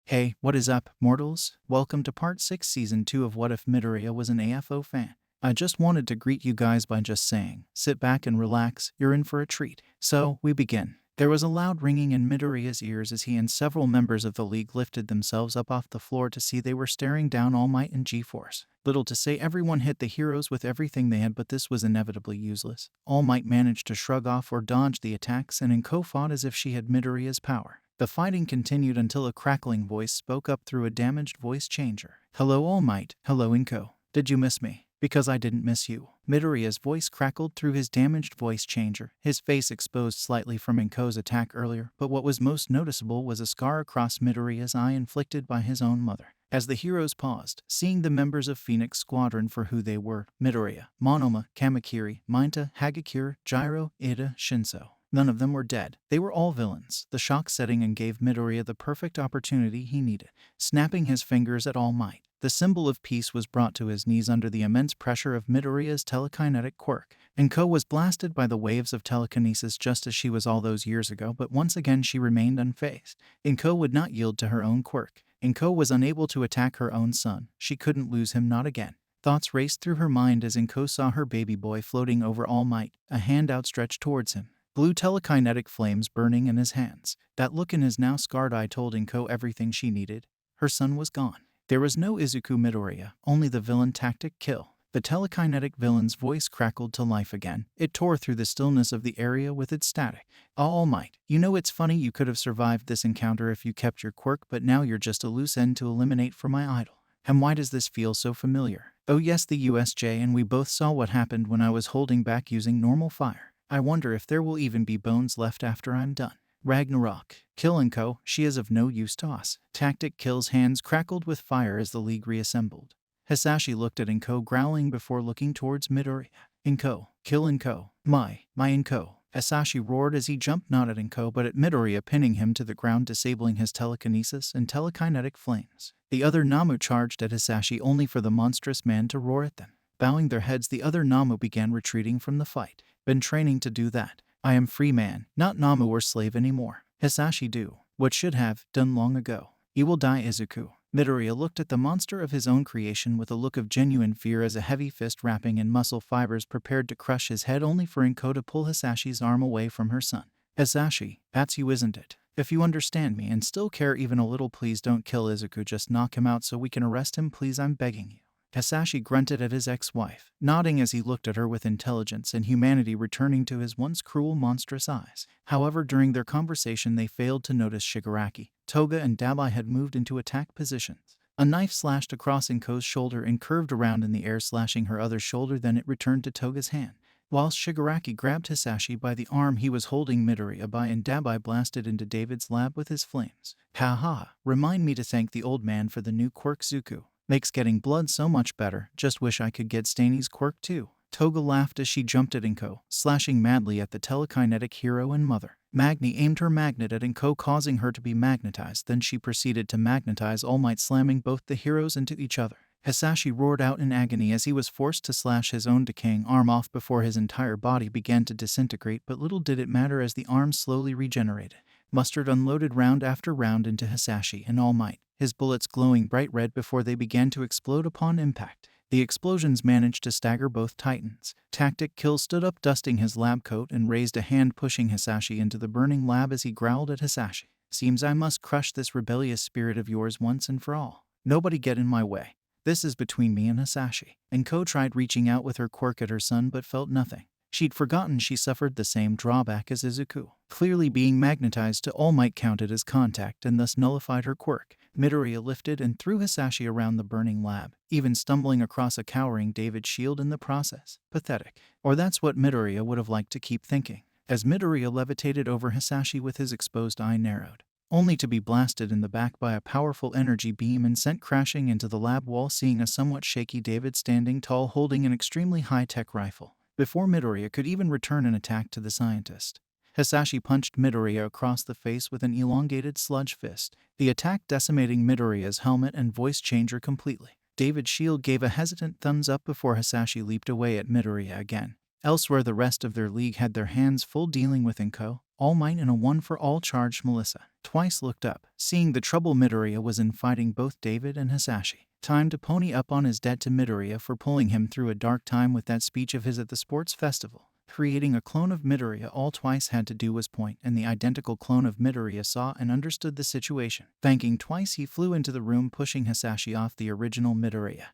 Hey, what is up, mortals? Welcome to part 6 season 2 of What If Midoriya Was an AFO Fan. I just wanted to greet you guys by just saying, sit back and relax, you're in for a treat. So, we begin. There was a loud ringing in Midoriya's ears as he and several members of the league lifted themselves up off the floor to see they were staring down All Might and G-Force. Little to say, everyone hit the heroes with everything they had, but this was inevitably useless. All Might managed to shrug off or dodge the attacks, and Inko fought as if she had Midoriya's power. The fighting continued until a crackling voice spoke up through a damaged voice changer. Hello All Might, hello Inko. Did you miss me? Because I didn't miss you. Midoriya's voice crackled through his damaged voice changer, his face exposed slightly from Inko's attack earlier, but what was most noticeable was a scar across Midoriya's eye inflicted by his own mother. As the heroes paused, seeing the members of Phoenix Squadron for who they were, Midoriya, Monoma, Kamakiri, Mainta, Hagakure, Gyro, Ida, Shinso. None of them were dead. They were all villains. The shock setting and gave Midoriya the perfect opportunity he needed. Snapping his fingers at All Might, the symbol of peace was brought to his knees under the immense pressure of Midoriya's telekinetic quirk. Inko was blasted by the waves of telekinesis just as she was all those years ago, but once again she remained unfazed. Inko would not yield to her own quirk. Inko was unable to attack her own son. She couldn't lose him, not again. Thoughts raced through her mind as Inko saw her baby boy floating over All Might, a hand outstretched towards him. Blue telekinetic flames burning in his hands. That look in his now scarred eye told Inko everything she needed. Her son was gone. There was no Izuku Midoriya, only the villain tactic kill. The telekinetic villain's voice crackled to life again. It tore through the stillness of the area with its static. All Might, you know it's funny you could have survived this encounter if you kept your quirk, but now you're just a loose end to eliminate for my idol. And why does this feel so familiar? Oh yes, the USJ, and we both saw what happened when I was holding back using normal fire. I wonder if there will even be bones left after I'm done. Ragnarok. Kill Inko, she is of no use to us. Tactic Kill's hands crackled with fire as the league reassembled. Hisashi looked at Inko, growling before looking towards Midoriya. Inko. Kill Inko. My Inko. Hisashi roared as he jumped not at Inko but at Midoriya, pinning him to the ground, disabling his telekinesis and telekinetic flames. The other Namu charged at Hisashi only for the monstrous man to roar at them. Bowing their heads, the other Namu began retreating from the fight. Been training to do that. I am free man, not Namu or slave anymore. Hisashi do what should have done long ago. You will die, Izuku. Midoriya looked at the monster of his own creation with a look of genuine fear as a heavy fist wrapping in muscle fibers prepared to crush his head, only for Inko to pull Hisashi's arm away from her son. Hisashi, that's you, isn't it? If you understand me and still care even a little, please don't kill Izuku, just knock him out so we can arrest him, please, I'm begging you. Hisashi grunted at his ex-wife, nodding as he looked at her with intelligence and humanity returning to his once cruel, monstrous eyes. However, during their conversation they failed to notice Shigaraki, Toga and Dabai had moved into attack positions. A knife slashed across Inko's shoulder and curved around in the air, slashing her other shoulder, then it returned to Toga's hand. Whilst Shigaraki grabbed Hisashi by the arm he was holding Midoriya by, and Dabai blasted into David's lab with his flames. Ha, remind me to thank the old man for the new quirk Zuku. Makes getting blood so much better. Just wish I could get Stanny's quirk too. Toga laughed as she jumped at Inko, slashing madly at the telekinetic hero and mother. Magni aimed her magnet at Inko, causing her to be magnetized. Then she proceeded to magnetize All Might, slamming both the heroes into each other. Hisashi roared out in agony as he was forced to slash his own decaying arm off before his entire body began to disintegrate, but little did it matter as the arm slowly regenerated. Mustard unloaded round after round into Hisashi and All Might, his bullets glowing bright red before they began to explode upon impact. The explosions managed to stagger both titans. Tactic Kill stood up, dusting his lab coat, and raised a hand, pushing Hisashi into the burning lab as he growled at Hisashi. Seems I must crush this rebellious spirit of yours once and for all. Nobody get in my way. This is between me and Hisashi. Inko tried reaching out with her quirk at her son but felt nothing. She'd forgotten she suffered the same drawback as Izuku. Clearly being magnetized to All Might counted as contact and thus nullified her quirk. Midoriya lifted and threw Hisashi around the burning lab, even stumbling across a cowering David's shield in the process. Pathetic. Or that's what Midoriya would have liked to keep thinking, as Midoriya levitated over Hisashi with his exposed eye narrowed, only to be blasted in the back by a powerful energy beam and sent crashing into the lab wall, seeing a somewhat shaky David standing tall holding an extremely high-tech rifle. Before Midoriya could even return an attack to the scientist, Hisashi punched Midoriya across the face with an elongated sludge fist, the attack decimating Midoriya's helmet and voice changer completely. David's shield gave a hesitant thumbs up before Hisashi leaped away at Midoriya again. Elsewhere, the rest of their league had their hands full dealing with Inko, All Might, and a one-for-all charged Melissa. Twice looked up, seeing the trouble Midoriya was in fighting both David and Hisashi. Time to pony up on his debt to Midoriya for pulling him through a dark time with that speech of his at the sports festival. Creating a clone of Midoriya, all Twice had to do was point, and the identical clone of Midoriya saw and understood the situation. Thanking Twice, he flew into the room, pushing Hisashi off the original Midoriya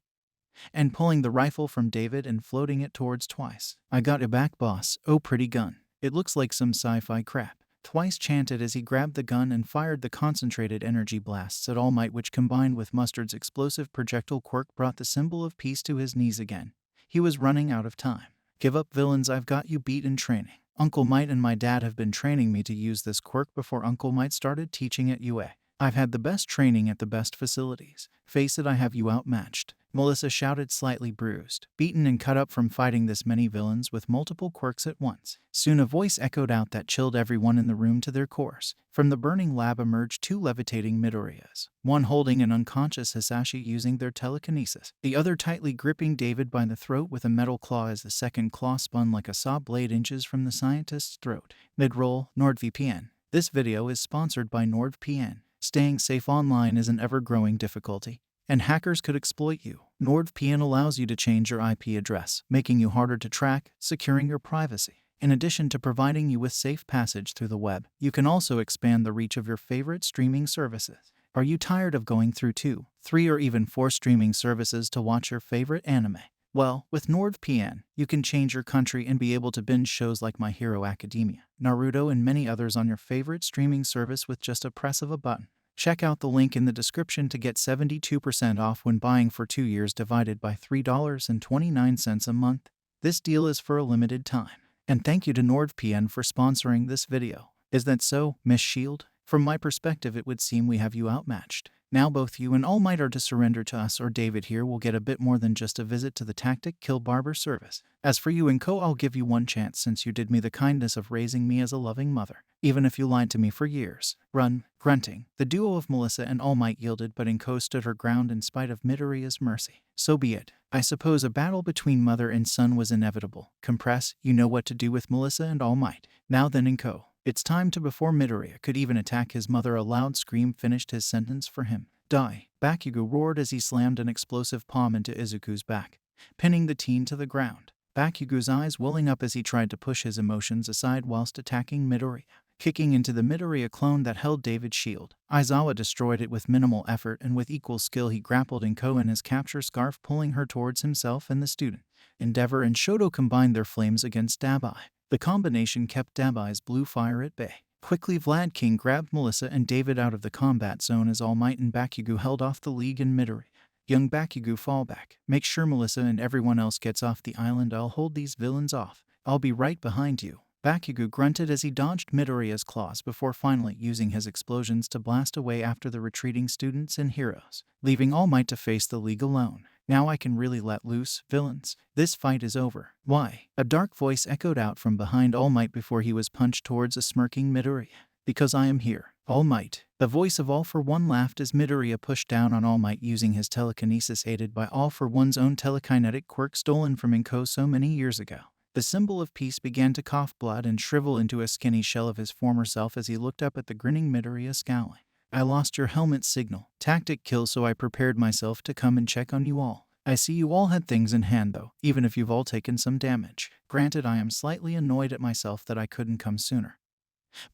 and pulling the rifle from David and floating it towards Twice. "I got you back, boss. Oh, pretty gun. It looks like some sci-fi crap," Twice chanted as he grabbed the gun and fired the concentrated energy blasts at All Might, which combined with Mustard's explosive projectile quirk brought the symbol of peace to his knees again. He was running out of time. "Give up, villains, I've got you beat in training. Uncle Might and my dad have been training me to use this quirk before Uncle Might started teaching at UA. I've had the best training at the best facilities. Face it, I have you outmatched," Melissa shouted, slightly bruised, beaten and cut up from fighting this many villains with multiple quirks at once. Soon a voice echoed out that chilled everyone in the room to their cores. From the burning lab emerged two levitating Midoriyas, one holding an unconscious Hisashi using their telekinesis, the other tightly gripping David by the throat with a metal claw as the second claw spun like a saw blade inches from the scientist's throat. Mid-roll, NordVPN. This video is sponsored by NordVPN. Staying safe online is an ever-growing difficulty, and hackers could exploit you. NordVPN allows you to change your IP address, making you harder to track, securing your privacy. In addition to providing you with safe passage through the web, you can also expand the reach of your favorite streaming services. Are you tired of going through 2, 3, or even 4 streaming services to watch your favorite anime? Well, with NordVPN, you can change your country and be able to binge shows like My Hero Academia, Naruto, and many others on your favorite streaming service with just a press of a button. Check out the link in the description to get 72% off when buying for 2 years divided by $3.29 a month. This deal is for a limited time. And thank you to NordVPN for sponsoring this video. Is that so, Miss Shield? From my perspective, it would seem we have you outmatched. Now both you and All Might are to surrender to us, or David here will get a bit more than just a visit to the Tactic Kill Barber service. As for you and Co, I'll give you one chance since you did me the kindness of raising me as a loving mother, even if you lied to me for years. Run. Grunting, the duo of Melissa and All Might yielded, but Inko stood her ground in spite of Midoriya's mercy. So be it. I suppose a battle between mother and son was inevitable. Compress, you know what to do with Melissa and All Might. Now then, Inko. It's time to, before Midoriya could even attack his mother, a loud scream finished his sentence for him. Die. Bakugo roared as he slammed an explosive palm into Izuku's back, pinning the teen to the ground. Bakugo's eyes welling up as he tried to push his emotions aside whilst attacking Midoriya. Kicking into the Midoriya clone that held David's shield, Aizawa destroyed it with minimal effort, and with equal skill he grappled Inko in his capture scarf, pulling her towards himself and the student. Endeavor and Shoto combined their flames against Dabai. The combination kept Dabai's blue fire at bay. Quickly, Vlad King grabbed Melissa and David out of the combat zone as All Might and Bakugo held off the League and Midoriya. Young Bakugo, fall back. Make sure Melissa and everyone else gets off the island. I'll hold these villains off. I'll be right behind you. Bakugo grunted as he dodged Midoriya's claws before finally using his explosions to blast away after the retreating students and heroes, leaving All Might to face the League alone. Now I can really let loose, villains. This fight is over. Why? A dark voice echoed out from behind All Might before he was punched towards a smirking Midoriya. Because I am here. All Might. The voice of All For One laughed as Midoriya pushed down on All Might using his telekinesis aided by All For One's own telekinetic quirk stolen from Inko so many years ago. The symbol of peace began to cough blood and shrivel into a skinny shell of his former self as he looked up at the grinning Midoriya, scowling. I lost your helmet signal. Tactic kill, so I prepared myself to come and check on you all. I see you all had things in hand though, even if you've all taken some damage. Granted, I am slightly annoyed at myself that I couldn't come sooner.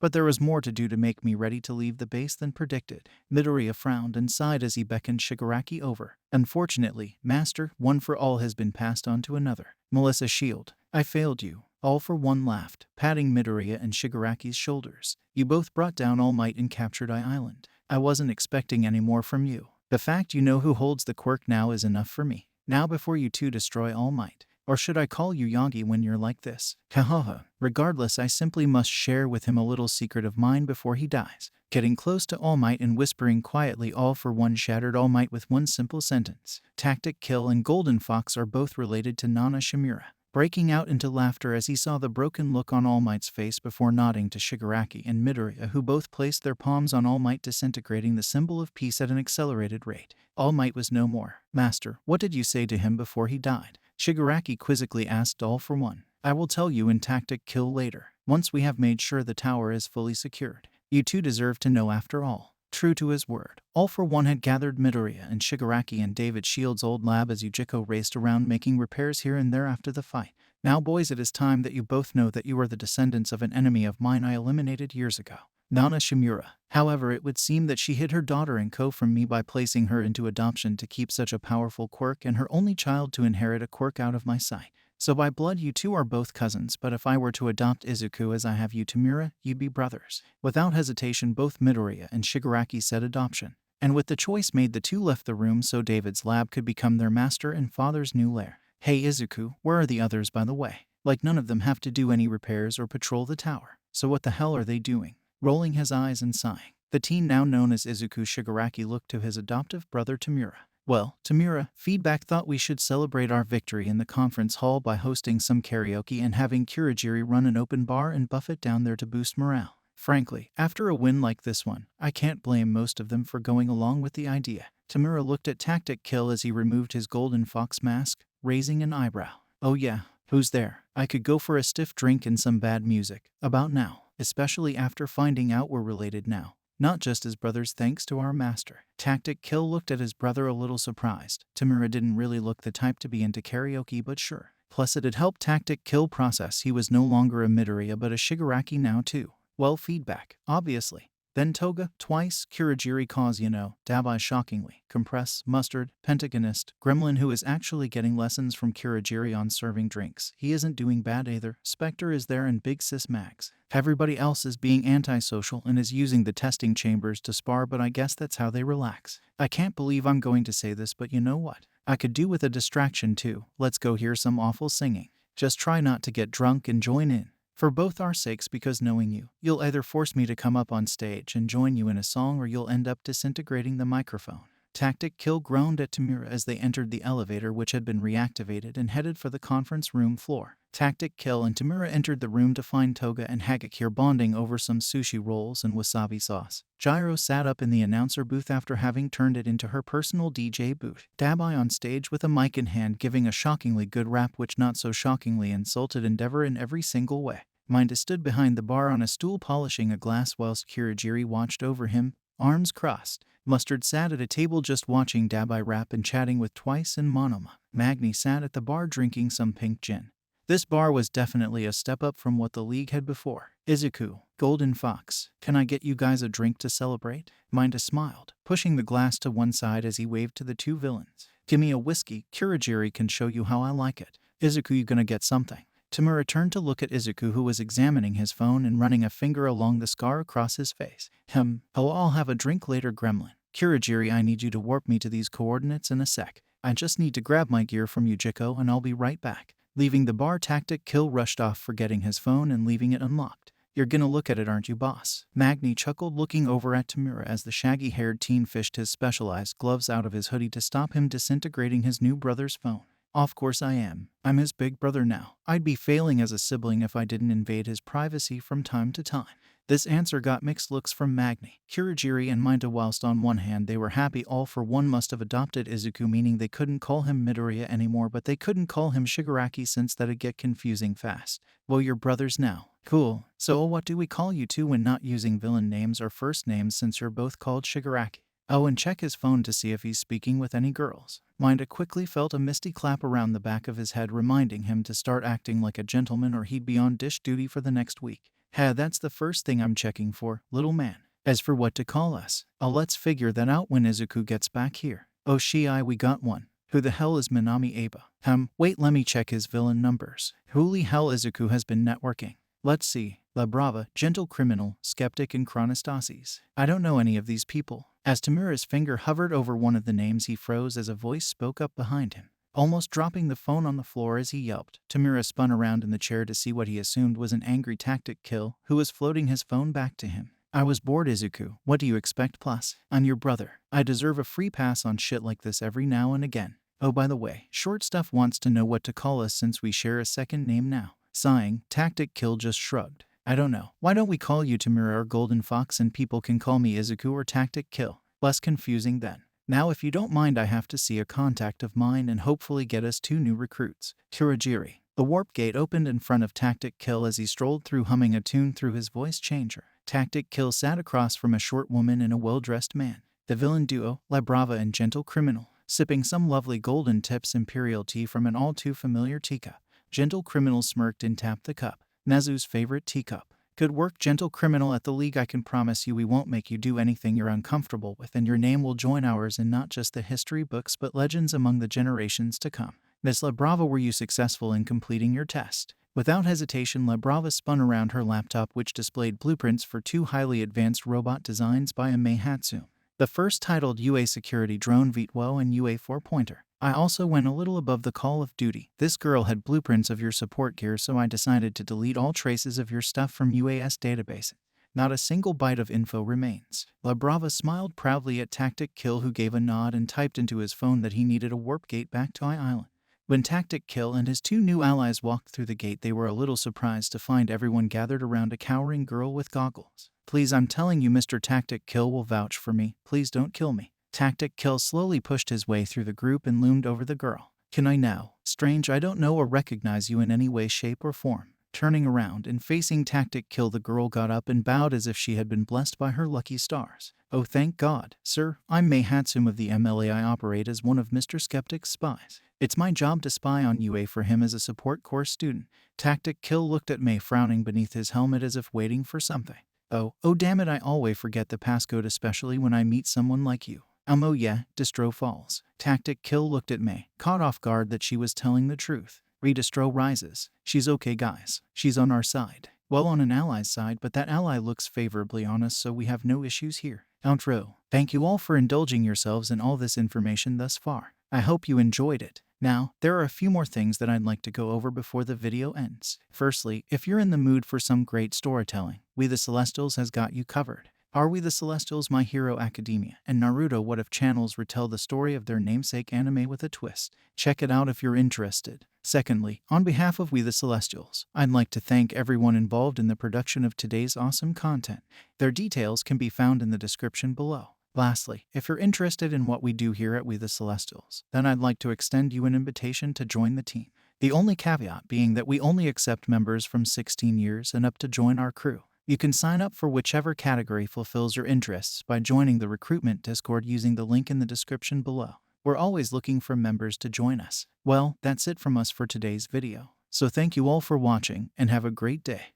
But there was more to do to make me ready to leave the base than predicted. Midoriya frowned and sighed as he beckoned Shigaraki over. Unfortunately, Master, one for all has been passed on to another. Melissa Shield. I failed you. All For One laughed, patting Midoriya and Shigaraki's shoulders. You both brought down All Might and captured Island. I wasn't expecting any more from you. The fact you know who holds the quirk now is enough for me. Now before you two destroy All Might. Or should I call you Yagi when you're like this? Hahaha. Regardless, I simply must share with him a little secret of mine before he dies. Getting close to All Might and whispering quietly, All For One shattered All Might with one simple sentence. Tactic Kill and Golden Fox are both related to Nana Shimura. Breaking out into laughter as he saw the broken look on All Might's face before nodding to Shigaraki and Midoriya, who both placed their palms on All Might, disintegrating the symbol of peace at an accelerated rate. All Might was no more. Master, what did you say to him before he died? Shigaraki quizzically asked All For One. I will tell you in Tactic Kill later, once we have made sure the tower is fully secured. You two deserve to know after all. True to his word, All For One had gathered Midoriya and Shigaraki in David Shield's old lab as Yujiko raced around making repairs here and there after the fight. Now boys, it is time that you both know that you are the descendants of an enemy of mine I eliminated years ago. Nana Shimura. However, it would seem that she hid her daughter and co from me by placing her into adoption to keep such a powerful quirk and her only child to inherit a quirk out of my sight. So by blood you two are both cousins, but if I were to adopt Izuku as I have you Tamura, you'd be brothers. Without hesitation, both Midoriya and Shigaraki said adoption. And with the choice made, the two left the room so David's lab could become their master and father's new lair. Hey Izuku, where are the others by the way? Like none of them have to do any repairs or patrol the tower. So what the hell are they doing? Rolling his eyes and sighing, the teen now known as Izuku Shigaraki looked to his adoptive brother Tamura. Well, Tamura, feedback thought we should celebrate our victory in the conference hall by hosting some karaoke and having Kurogiri run an open bar and Buffett down there to boost morale. Frankly, after a win like this one, I can't blame most of them for going along with the idea. Tamura looked at Tactic Kill as he removed his golden fox mask, raising an eyebrow. Oh yeah, who's there? I could go for a stiff drink and some bad music. About now. Especially after finding out we're related now. Not just as brothers thanks to our master. Tactic Kill looked at his brother a little surprised. Tamura didn't really look the type to be into karaoke, but sure. Plus it'd help Tactic Kill process he was no longer a Midoriya but a Shigaraki now too. Well, feedback, obviously. Then Toga, twice, Kurogiri cause Dabai shockingly, Compress, Mustard, Pentagonist, Gremlin who is actually getting lessons from Kurogiri on serving drinks. He isn't doing bad either. Spectre is there and Big Sis Mags. Everybody else is being antisocial and is using the testing chambers to spar, but I guess that's how they relax. I can't believe I'm going to say this, but you know what? I could do with a distraction too. Let's go hear some awful singing. Just try not to get drunk and join in. For both our sakes, because knowing you, you'll either force me to come up on stage and join you in a song or you'll end up disintegrating the microphone. Tactic Kill groaned at Tamura as they entered the elevator which had been reactivated and headed for the conference room floor. Tactic Kill and Tamura entered the room to find Toga and Hagakure bonding over some sushi rolls and wasabi sauce. Gyro sat up in the announcer booth after having turned it into her personal DJ booth. Dabai on stage with a mic in hand giving a shockingly good rap which not so shockingly insulted Endeavor in every single way. Minda stood behind the bar on a stool polishing a glass whilst Kurogiri watched over him, arms crossed. Mustard sat at a table just watching Dabai rap and chatting with Twice and Monoma. Magni sat at the bar drinking some pink gin. This bar was definitely a step up from what the league had before. Izuku, Golden Fox, can I get you guys a drink to celebrate? Minda smiled, pushing the glass to one side as he waved to the two villains. Give me a whiskey, Kurogiri can show you how I like it. Izuku, you gonna get something? Tamura turned to look at Izuku who was examining his phone and running a finger along the scar across his face. Oh, I'll have a drink later, Gremlin. Kurogiri, I need you to warp me to these coordinates in a sec. I just need to grab my gear from Yujiko and I'll be right back. Leaving the bar, Tactic Kill rushed off, forgetting his phone and leaving it unlocked. You're gonna look at it, aren't you, boss? Magni chuckled, looking over at Tamura as the shaggy-haired teen fished his specialized gloves out of his hoodie to stop him disintegrating his new brother's phone. Of course I am. I'm his big brother now. I'd be failing as a sibling if I didn't invade his privacy from time to time. This answer got mixed looks from Magni, Kurogiri and Minda. Whilst on one hand they were happy All For One must have adopted Izuku, meaning they couldn't call him Midoriya anymore, but they couldn't call him Shigaraki since that'd get confusing fast. Well, you're brothers now. Cool. So what do we call you two when not using villain names or first names since you're both called Shigaraki? Oh, and check his phone to see if he's speaking with any girls. Minda quickly felt a misty clap around the back of his head reminding him to start acting like a gentleman or he'd be on dish duty for the next week. That's the first thing I'm checking for, little man. As for what to call us, let's figure that out when Izuku gets back here. Oh Shii, we got one. Who the hell is Minami Aba? Wait, let me check his villain numbers. Holy hell, Izuku has been networking. Let's see. La Brava, Gentle Criminal, Skeptic and Chronostasis. I don't know any of these people. As Tamura's finger hovered over one of the names, he froze as a voice spoke up behind him. Almost dropping the phone on the floor as he yelped, Tamura spun around in the chair to see what he assumed was an angry Tactic Kill, who was floating his phone back to him. I was bored, Izuku. What do you expect? Plus, I'm your brother. I deserve a free pass on shit like this every now and again. Oh, by the way, Short Stuff wants to know what to call us since we share a second name now. Sighing, Tactic Kill just shrugged. I don't know. Why don't we call you Tamura or Golden Fox and people can call me Izuku or Tactic Kill? Less confusing then. Now if you don't mind, I have to see a contact of mine and hopefully get us 2 new recruits. Kurogiri. The warp gate opened in front of Tactic Kill as he strolled through, humming a tune through his voice changer. Tactic Kill sat across from a short woman and a well-dressed man. The villain duo, La Brava and Gentle Criminal, sipping some lovely golden tips imperial tea from an all-too-familiar teacup. Gentle Criminal smirked and tapped the cup. Nezu's favorite teacup. Good work, Gentle Criminal. At the League, I can promise you we won't make you do anything you're uncomfortable with, and your name will join ours in not just the history books but legends among the generations to come. Miss La Brava, were you successful in completing your test? Without hesitation, La Brava spun around her laptop, which displayed blueprints for 2 highly advanced robot designs by a Meihatsu. The first titled UA Security Drone Vitwo and UA 4-pointer. I also went a little above the call of duty. This girl had blueprints of your support gear, so I decided to delete all traces of your stuff from UAS database. Not a single byte of info remains. La Brava smiled proudly at Tactic Kill, who gave a nod and typed into his phone that he needed a warp gate back to Island. When Tactic Kill and his 2 new allies walked through the gate, they were a little surprised to find everyone gathered around a cowering girl with goggles. Please, I'm telling you, Mr. Tactic Kill will vouch for me. Please don't kill me. Tactic Kill slowly pushed his way through the group and loomed over the girl. Can I now? Strange, I don't know or recognize you in any way, shape, or form. Turning around and facing Tactic Kill, the girl got up and bowed as if she had been blessed by her lucky stars. Oh, thank God. Sir, I'm Meihatsu of the MLA. I operate as one of Mr. Skeptic's spies. It's my job to spy on UA for him as a support course student. Tactic Kill looked at Mei, frowning beneath his helmet as if waiting for something. Oh damn it, I always forget the passcode, especially when I meet someone like you. Oh yeah, Distro Falls. Tactic Kill looked at Mei, caught off guard that she was telling the truth. Redistro rises. She's okay, guys. She's on our side. Well, on an ally's side, but that ally looks favorably on us, so we have no issues here. Outro. Thank you all for indulging yourselves in all this information thus far. I hope you enjoyed it. Now, there are a few more things that I'd like to go over before the video ends. Firstly, if you're in the mood for some great storytelling, We The Celestials has got you covered. Are We The Celestials, My Hero Academia, and Naruto What If channels retell the story of their namesake anime with a twist. Check it out if you're interested. Secondly, on behalf of We The Celestials, I'd like to thank everyone involved in the production of today's awesome content. Their details can be found in the description below. Lastly, if you're interested in what we do here at We The Celestials, then I'd like to extend you an invitation to join the team. The only caveat being that we only accept members from 16 years and up to join our crew. You can sign up for whichever category fulfills your interests by joining the recruitment Discord using the link in the description below. We're always looking for members to join us. Well, that's it from us for today's video. So thank you all for watching and have a great day.